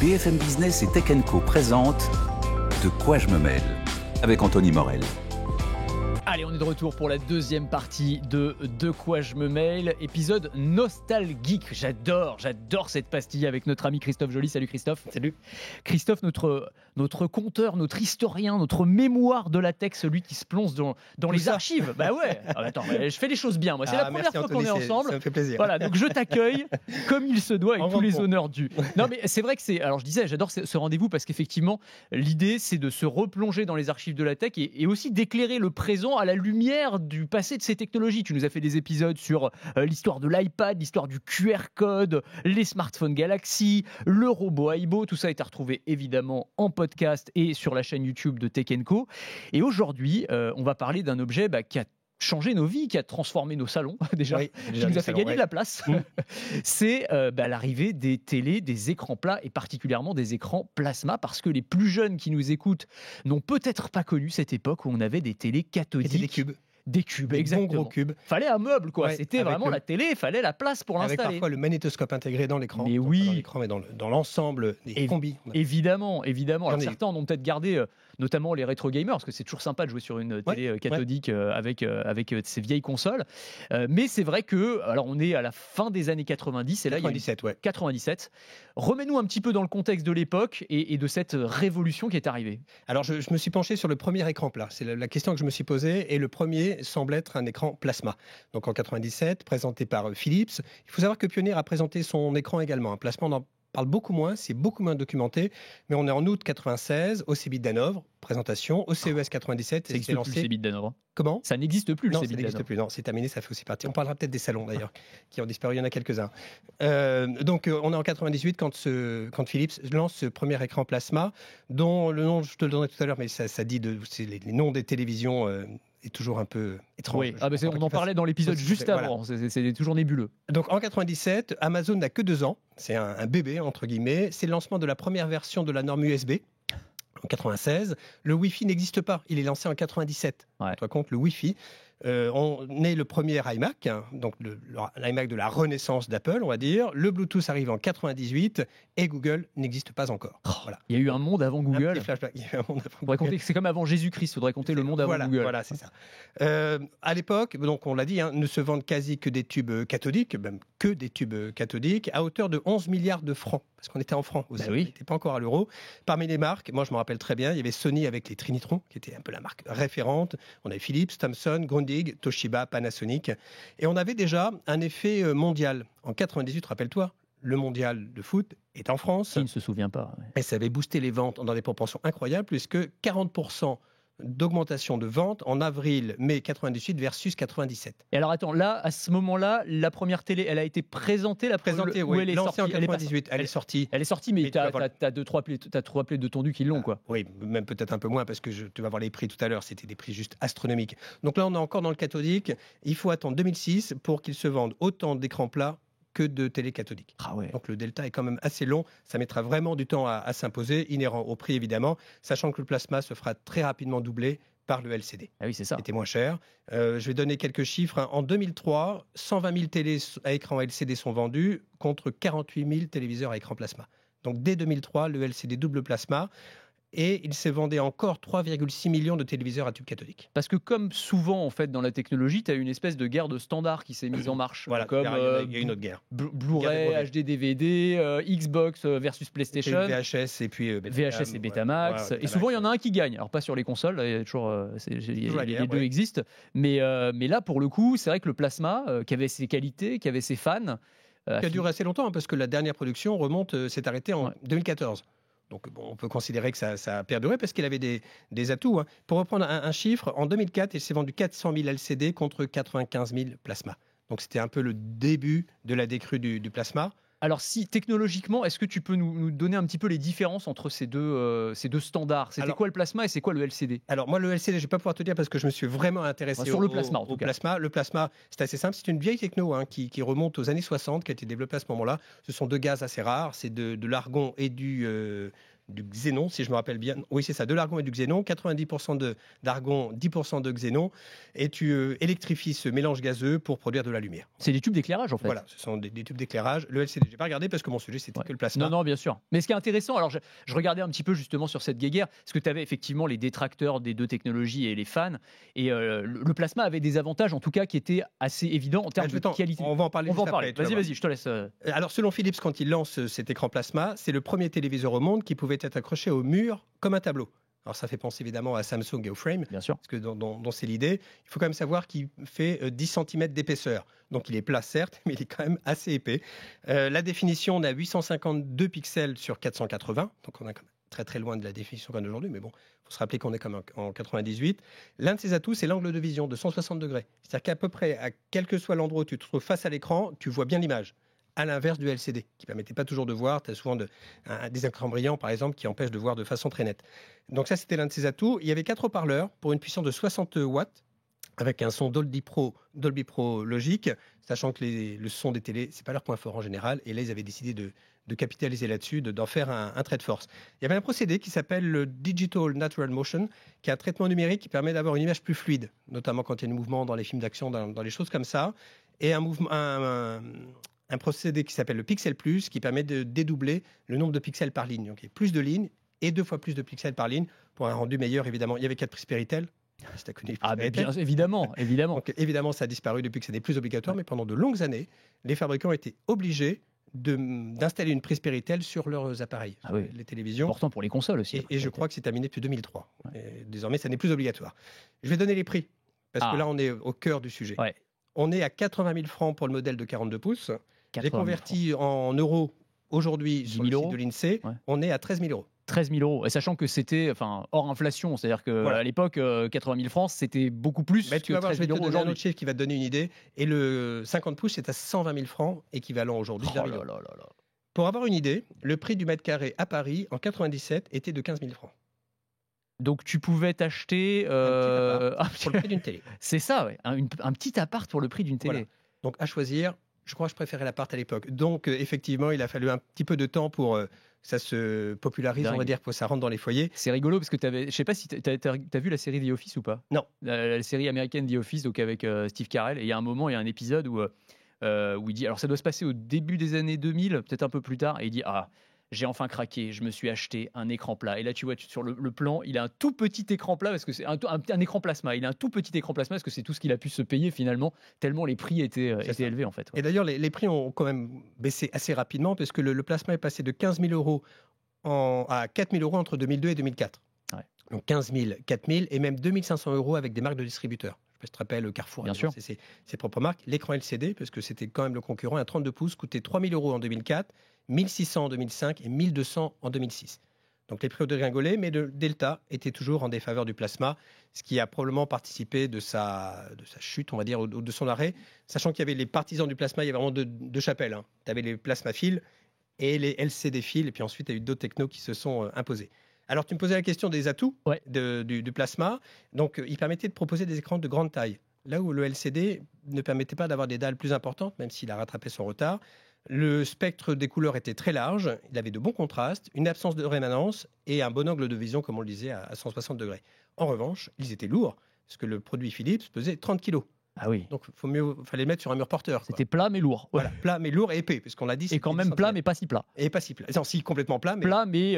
BFM Business et Tech Co présente De quoi je me mêle avec Anthony Morel. Allez, on est de retour pour la deuxième partie de quoi je me mêle, épisode nostalgique. J'adore cette pastille avec notre ami Christophe Joly. Salut Christophe. Salut. Christophe, notre conteur, notre historien, notre mémoire de la tech, celui qui se plonge dans les archives. Bah ouais. Attends, je fais les choses bien. Moi, c'est la première fois Anthony, qu'on est ensemble. Ça me fait plaisir. Voilà, donc je t'accueille comme il se doit, avec tous les honneurs dus. Non, mais c'est vrai que alors je disais, j'adore ce rendez-vous parce qu'effectivement, l'idée, c'est de se replonger dans les archives de la tech et aussi d'éclairer le présent à la lumière du passé de ces technologies. Tu nous as fait des épisodes sur l'histoire de l'iPad, l'histoire du QR code, les smartphones Galaxy, le robot Aibo. Tout ça a été retrouvé évidemment en podcast et sur la chaîne YouTube de Tech Co. Et aujourd'hui, on va parler d'un objet qui a changé nos vies, qui a transformé nos salons déjà, qui nous a fait gagner de la place. C'est l'arrivée des télés, des écrans plats et particulièrement des écrans plasma, parce que les plus jeunes qui nous écoutent n'ont peut-être pas connu cette époque où on avait des télés cathodiques. Et des cubes. Des cubes, exactement. Bons gros cubes. Fallait un meuble, quoi. Ouais, c'était vraiment la télé, il fallait la place pour l'installer. Avec parfois le magnétoscope intégré dans l'écran. Mais oui. Pas dans l'écran, mais dans l'ensemble des combis. Évidemment. Alors, certains en ont peut-être gardé, notamment les rétro gamers, parce que c'est toujours sympa de jouer sur une télé cathodique avec ces vieilles consoles. Mais c'est vrai que, alors on est à la fin des années 90, et là 97. Remets-nous un petit peu dans le contexte de l'époque et de cette révolution qui est arrivée. Alors je me suis penché sur le premier écran plat. C'est la question que je me suis posée, et le premier semble être un écran plasma. Donc en 97, présenté par Philips. Il faut savoir que Pioneer a présenté son écran également. Un plasma, on en parle beaucoup moins, c'est beaucoup moins documenté, mais on est en août 96, au CeBIT d'Hanovre, présentation, au CES 97. Ça n'existe plus, le CeBIT d'Hanovre. Comment ? Ça n'existe plus, le CeBIT d'Hanovre. Non, ça n'existe plus, non, c'est terminé, ça fait aussi partie. On parlera peut-être des salons d'ailleurs, qui ont disparu, il y en a quelques-uns. Donc on est en 98 quand Philips lance ce premier écran plasma, dont le nom, je te le donnerai tout à l'heure, mais ça dit, c'est les noms des télévisions est toujours un peu étrange. Oui, on en parlait dans l'épisode juste avant, voilà. C'est toujours nébuleux. Donc en 97, Amazon n'a que 2 ans, c'est un bébé entre guillemets, c'est le lancement de la première version de la norme USB. En 96, le Wi-Fi n'existe pas, il est lancé en 97. Toi compte le Wi-Fi. On est le premier iMac, donc l'iMac de la renaissance d'Apple, on va dire. Le Bluetooth arrive en 98 et Google n'existe pas encore. Voilà. Il y a eu un monde avant Google. C'est comme avant Jésus-Christ, il faudrait compter le monde avant Google. Voilà, c'est ça. À l'époque, donc on l'a dit, ne se vendent quasi que des tubes cathodiques, même que des tubes cathodiques, à hauteur de 11 milliards de francs. Parce qu'on était en francs aussi, on n'était pas encore à l'euro. Parmi les marques, moi je me rappelle très bien, il y avait Sony avec les Trinitron, qui était un peu la marque référente. On avait Philips, Thomson, Grundig, Toshiba, Panasonic. Et on avait déjà un effet mondial. En 98, rappelle-toi, le mondial de foot est en France. Qui ne se souvient pas. Et ça avait boosté les ventes dans des proportions incroyables, puisque 40% d'augmentation de ventes en avril-mai 98 versus 97. Et alors attends, là, à ce moment-là, la première télé, elle a été présentée, oui. Elle est lancée sortie en 98, elle est sortie. Elle est sortie, mais tu as trois plaies de tondu qui l'ont, quoi. Oui, même peut-être un peu moins, parce que tu vas voir les prix tout à l'heure, c'était des prix juste astronomiques. Donc là, on est encore dans le cathodique. Il faut attendre 2006 pour qu'ils se vendent autant d'écrans plats que de télé cathodique. Donc le delta est quand même assez long, ça mettra vraiment du temps à s'imposer, inhérent au prix évidemment, sachant que le plasma se fera très rapidement doubler par le LCD. Ah oui, c'est ça. C'était moins cher. Je vais donner quelques chiffres. En 2003, 120 000 télés à écran LCD sont vendues contre 48 000 téléviseurs à écran plasma. Donc dès 2003, le LCD double plasma. Et il s'est vendu encore 3,6 millions de téléviseurs à tube cathodique. Parce que comme souvent en fait dans la technologie, tu as une espèce de guerre de standards qui s'est mise en marche. Voilà, comme il y a une autre guerre. Blu-ray, HD, DVD, Xbox versus PlayStation. Et VHS et puis VHS et Betamax. Et souvent il y en a un qui gagne. Alors pas sur les consoles, il y a toujours les deux existent. Mais là pour le coup, c'est vrai que le plasma, qui avait ses qualités, qui avait ses fans, qui a duré assez longtemps, parce que la dernière production s'est arrêtée en 2014. Donc on peut considérer que ça a perduré parce qu'il avait des atouts. Pour reprendre un chiffre, en 2004, il s'est vendu 400 000 LCD contre 95 000 plasma. Donc c'était un peu le début de la décrue du plasma. Alors si technologiquement, est-ce que tu peux nous donner un petit peu les différences entre ces deux standards ? C'était quoi le plasma et c'est quoi le LCD ? Alors moi le LCD, je ne vais pas pouvoir te dire parce que je me suis vraiment intéressé sur le plasma en tout cas. Plasma. Le plasma, c'est assez simple, c'est une vieille techno qui remonte aux années 60, qui a été développée à ce moment-là. Ce sont deux gaz assez rares, c'est de l'argon et du du xénon, si je me rappelle bien. Oui, c'est ça, de l'argon et du xénon, 90% d'argon, 10% de xénon, et tu électrifies ce mélange gazeux pour produire de la lumière. C'est des tubes d'éclairage, en fait. Voilà, ce sont des tubes d'éclairage. Le LCD, je n'ai pas regardé parce que mon sujet, c'était que le plasma. Non, bien sûr. Mais ce qui est intéressant, alors je regardais un petit peu justement sur cette guéguerre, parce que tu avais effectivement les détracteurs des deux technologies et les fans, et le plasma avait des avantages, en tout cas, qui étaient assez évidents en termes de qualité. On va en parler. Vas-y, je te laisse. Alors, selon Philips, quand il lance cet écran plasma, c'est le premier téléviseur au monde qui pouvait être accroché au mur comme un tableau. Alors, ça fait penser évidemment à Samsung et au Frame, bien sûr, parce que dont c'est l'idée. Il faut quand même savoir qu'il fait 10 cm d'épaisseur. Donc, il est plat, certes, mais il est quand même assez épais. La définition, on a 852 pixels sur 480. Donc, on est quand même très, très loin de la définition qu'on a aujourd'hui. Mais bon, il faut se rappeler qu'on est comme en 98. L'un de ses atouts, c'est l'angle de vision de 160 degrés. C'est-à-dire qu'à peu près, à quel que soit l'endroit où tu te trouves face à l'écran, tu vois bien l'image. À l'inverse du LCD, qui ne permettait pas toujours de voir. Tu as souvent des écrans brillants, par exemple, qui empêchent de voir de façon très nette. Donc ça, c'était l'un de ses atouts. Il y avait 4 haut-parleurs pour une puissance de 60 watts, avec un son Dolby Pro logique, sachant que le son des télés, ce n'est pas leur point fort en général. Et là, ils avaient décidé de capitaliser là-dessus, d'en faire un trait de force. Il y avait un procédé qui s'appelle le Digital Natural Motion, qui est un traitement numérique qui permet d'avoir une image plus fluide, notamment quand il y a du mouvement dans les films d'action, dans les choses comme ça. Et un procédé qui s'appelle le Pixel Plus, qui permet de dédoubler le nombre de pixels par ligne. Donc, il y a plus de lignes et 2 fois plus de pixels par ligne pour un rendu meilleur, évidemment. Il y avait 4 prix Péritel. Si tu as connu bien, évidemment. Donc, évidemment, ça a disparu depuis que ça n'est plus obligatoire, mais pendant de longues années, les fabricants étaient obligés d'installer une prise Péritel sur leurs appareils, les télévisions. Important pour les consoles aussi. Et je crois que c'est terminé depuis 2003. Et désormais, ça n'est plus obligatoire. Je vais donner les prix, parce que là, on est au cœur du sujet. Ouais. On est à 80 000 francs pour le modèle de 42 pouces. J'ai converti en euros aujourd'hui sur le site de l'INSEE. Ouais. On est à 13 000 euros. 13 000 euros. Et sachant que c'était hors inflation, c'est-à-dire qu'à l'époque, 80 000 francs, c'était beaucoup plus. Mais tu vas voir, je vais te donner un autre chiffre qui va te donner une idée. Et le 50 pouces, c'est à 120 000 francs, équivalent aujourd'hui d'1 million. Pour avoir une idée, le prix du mètre carré à Paris, en 97, était de 15 000 francs. Donc tu pouvais t'acheter pour le prix d'une télé. C'est ça, ouais. Un petit appart pour le prix d'une télé. Voilà. Donc à choisir, je crois que je préférais l'appart à l'époque. Donc effectivement, il a fallu un petit peu de temps pour ça se popularise, on va dire, pour que ça rentre dans les foyers. C'est rigolo parce que je sais pas si tu as vu la série The Office ou pas. Non. La série américaine The Office, donc avec Steve Carell. Et il y a un moment, il y a un épisode où il dit, alors ça doit se passer au début des années 2000, peut-être un peu plus tard, et il dit j'ai enfin craqué, je me suis acheté un écran plat. Et là, tu vois, sur le plan, il a un tout petit écran plat, parce que c'est un écran plasma. Il a un tout petit écran plasma, parce que c'est tout ce qu'il a pu se payer finalement, tellement les prix étaient élevés en fait. Ouais. Et d'ailleurs, les prix ont quand même baissé assez rapidement, parce que le plasma est passé de 15 000 euros à 4 000 euros entre 2002 et 2004. Ouais. Donc 15 000, 4 000 et même 2 500 euros avec des marques de distributeurs. Je te rappelle, Carrefour, bien sûr. C'est ses propres marques. L'écran LCD, parce que c'était quand même le concurrent, un 32 pouces coûtait 3 000 euros en 2004, 1 600 en 2005 et 1 200 en 2006. Donc les prix ont dégringolé, mais le delta était toujours en défaveur du plasma, ce qui a probablement participé de sa chute, on va dire, ou de son arrêt. Sachant qu'il y avait les partisans du plasma, il y avait vraiment deux chapelles. Tu avais les plasmaphiles et les LCD-philes, et puis ensuite, il y a eu d'autres technos qui se sont imposés. Alors, tu me posais la question des atouts du plasma. Donc, il permettait de proposer des écrans de grande taille. Là où le LCD ne permettait pas d'avoir des dalles plus importantes, même s'il a rattrapé son retard. Le spectre des couleurs était très large, il avait de bons contrastes, une absence de rémanence et un bon angle de vision, comme on le disait, à 160 degrés. En revanche, ils étaient lourds, parce que le produit Philips pesait 30 kilos. Ah oui. Donc, il fallait le mettre sur un mur porteur. C'était plat mais lourd. Voilà, plat mais lourd et épais, puisqu'on l'a dit. Et quand même plat mais pas si plat. Et pas si plat. Non, si, complètement plat. Mais... Plat mais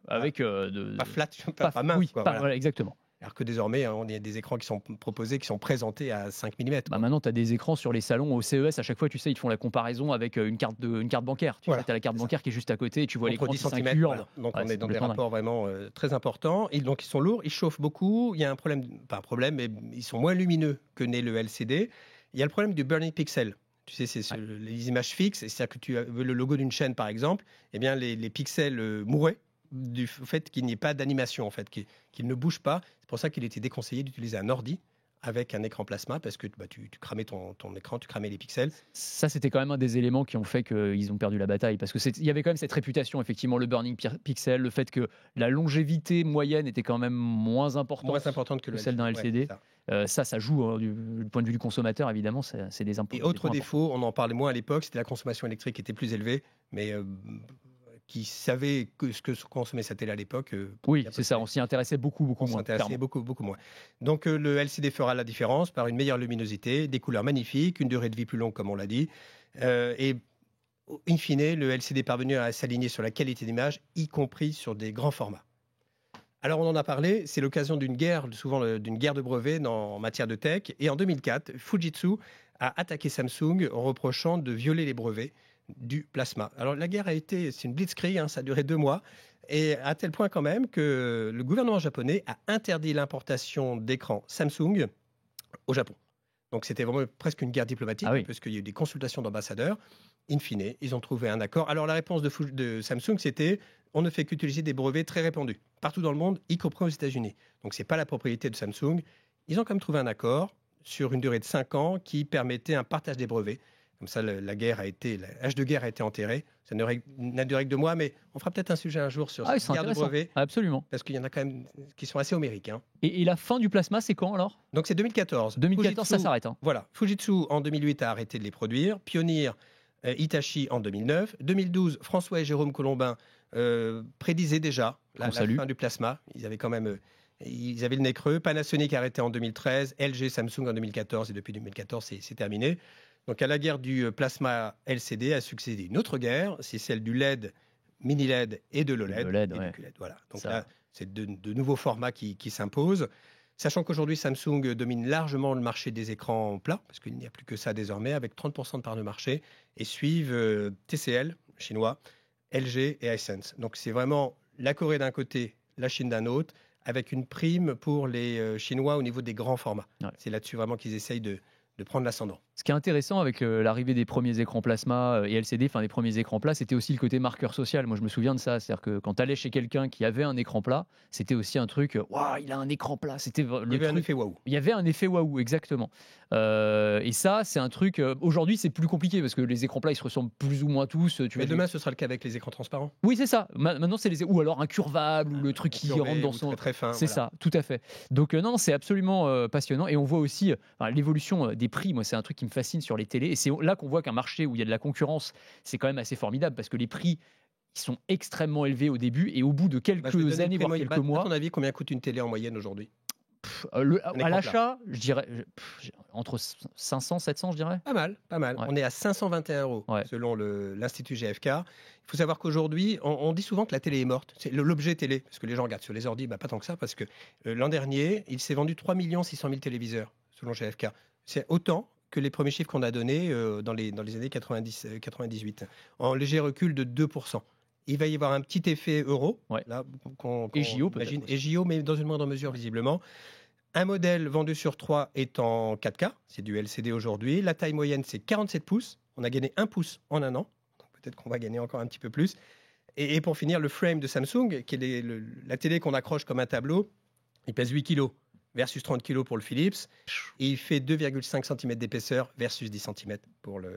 avec... Pas flat, pas mince. Oui, voilà, exactement. Alors que désormais, on a des écrans qui sont proposés, qui sont présentés à 5 mm. Maintenant, tu as des écrans sur les salons au CES. À chaque fois, tu sais, ils te font la comparaison avec une carte bancaire. Tu as la carte bancaire qui est juste à côté et tu vois l'écran qui s'incurve. Voilà. Donc, on est dans des rapports vraiment très importants. Et donc, ils sont lourds, ils chauffent beaucoup. Il y a un problème, pas un problème, mais ils sont moins lumineux que n'est le LCD. Il y a le problème du burning pixel. Tu sais, c'est les images fixes. C'est-à-dire que tu veux le logo d'une chaîne, par exemple. Eh bien, les pixels mouraient du fait qu'il n'y ait pas d'animation, en fait, qu'il ne bouge pas. C'est pour ça qu'il était déconseillé d'utiliser un ordi avec un écran plasma, parce que tu cramais ton écran, tu cramais les pixels. Ça, c'était quand même un des éléments qui ont fait qu'ils ont perdu la bataille, parce qu'il y avait quand même cette réputation, effectivement, le burning pixel, le fait que la longévité moyenne était quand même moins importante que celle d'un LCD. Ça joue du point de vue du consommateur, évidemment, c'est des impôts. Et autre défaut, on en parlait moins à l'époque, c'était la consommation électrique qui était plus élevée, mais qui savait ce que consommait sa télé à l'époque. Oui, c'est ça, on s'y intéressait beaucoup moins. On s'y intéressait beaucoup moins. Donc le LCD fera la différence par une meilleure luminosité, des couleurs magnifiques, une durée de vie plus longue comme on l'a dit, et in fine, le LCD est parvenu à s'aligner sur la qualité d'image, y compris sur des grands formats. Alors on en a parlé, c'est l'occasion d'une guerre, souvent d'une guerre de brevets en matière de tech. Et en 2004, Fujitsu a attaqué Samsung en reprochant de violer les brevets du plasma. Alors la guerre c'est une blitzkrieg, ça a duré 2 mois, et à tel point quand même que le gouvernement japonais a interdit l'importation d'écrans Samsung au Japon. Donc c'était vraiment presque une guerre diplomatique, parce qu'il y a eu des consultations d'ambassadeurs. In fine, ils ont trouvé un accord. Alors la réponse de Samsung, c'était on ne fait qu'utiliser des brevets très répandus, partout dans le monde, y compris aux États-Unis. Donc ce n'est pas la propriété de Samsung. Ils ont quand même trouvé un accord sur une durée de 5 ans qui permettait un partage des brevets. Comme ça, l'âge de guerre a été enterré. Ça n'a duré que 2 mois, mais on fera peut-être un sujet un jour sur cette guerre de brevets. Absolument. Parce qu'il y en a quand même qui sont assez homériques. Et la fin du plasma, c'est quand alors ? Donc c'est 2014. 2014, ça s'arrête. Voilà. Fujitsu, en 2008, a arrêté de les produire. Pioneer, Hitachi en 2009. 2012, François et Jérôme Colombin prédisaient déjà la fin du plasma. Ils avaient le nez creux. Panasonic a arrêté en 2013. LG, Samsung en 2014. Et depuis 2014, c'est terminé. Donc à la guerre du plasma LCD a succédé une autre guerre, c'est celle du LED, mini LED et de l'OLED. Voilà. Donc là, c'est de nouveaux formats qui s'imposent. Sachant qu'aujourd'hui, Samsung domine largement le marché des écrans plats, parce qu'il n'y a plus que ça désormais, avec 30% de part de marché, et suivent TCL, chinois, LG et Hisense. Donc c'est vraiment la Corée d'un côté, la Chine d'un autre, avec une prime pour les Chinois au niveau des grands formats. Ouais. C'est là-dessus vraiment qu'ils essayent de prendre l'ascendant. Ce qui est intéressant avec l'arrivée des premiers écrans plasma et LCD, enfin des premiers écrans plats, c'était aussi le côté marqueur social. Moi, je me souviens de ça. C'est-à-dire que quand tu allais chez quelqu'un qui avait un écran plat, c'était aussi un truc, waouh, il a un écran plat. Il y avait un effet waouh. Il y avait un effet waouh, exactement. Et ça, c'est un truc. Aujourd'hui, c'est plus compliqué parce que les écrans plats, ils se ressemblent plus ou moins tous. Mais demain, ce sera le cas avec les écrans transparents. Oui, c'est ça. Maintenant, c'est ou alors incurvable ou le truc qui rentre dans son. Très fin. C'est ça, tout à fait. Donc non, c'est absolument passionnant. Et on voit aussi l'évolution des prix. Moi, c'est un truc qui me fascine sur les télés. Et c'est là qu'on voit qu'un marché où il y a de la concurrence, c'est quand même assez formidable parce que les prix ils sont extrêmement élevés au début et au bout de quelques années, voire quelques mois. À ton avis, combien coûte une télé en moyenne aujourd'hui ? À l'achat, je dirais entre 500 700, je dirais. Pas mal. Ouais. On est à 521 € selon l'Institut GfK. Il faut savoir qu'aujourd'hui, on dit souvent que la télé est morte. C'est l'objet télé, parce que les gens regardent sur les ordi, pas tant que ça, parce que l'an dernier, il s'est vendu 3 600 000 téléviseurs, selon GfK. C'est autant que les premiers chiffres qu'on a donnés dans les années 98, en léger recul de 2%. Il va y avoir un petit effet euro, là, et JO imagine, et JO, mais dans une moindre mesure visiblement. Un modèle vendu sur 3 est en 4K, c'est du LCD aujourd'hui. La taille moyenne, c'est 47 pouces. On a gagné 1 pouce en un an. Donc peut-être qu'on va gagner encore un petit peu plus. Et pour finir, le frame de Samsung, qui est la télé qu'on accroche comme un tableau, il pèse 8 kg versus 30 kg pour le Philips. Et il fait 2,5 cm d'épaisseur versus 10 cm pour le...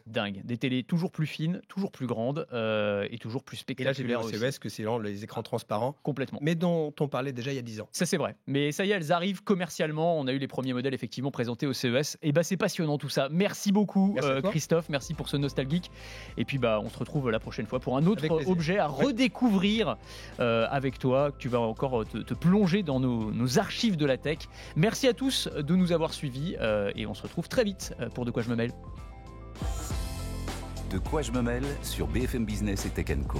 Dingue. Des télés toujours plus fines, toujours plus grandes et toujours plus spectaculaires. Et là, j'ai vu au CES que c'est les écrans transparents. Complètement. Mais dont on parlait déjà il y a 10 ans. Ça, c'est vrai. Mais ça y est, elles arrivent commercialement. On a eu les premiers modèles effectivement présentés au CES. Et c'est passionnant tout ça. Merci beaucoup, Christophe. Merci pour ce nostalgique. Et puis, on se retrouve la prochaine fois pour un autre objet à redécouvrir avec toi. Tu vas encore te plonger dans nos archives de la tech. Merci à tous de nous avoir suivis. Et on se retrouve très vite pour De quoi je me mêle. De quoi je me mêle sur BFM Business et Tech & Co.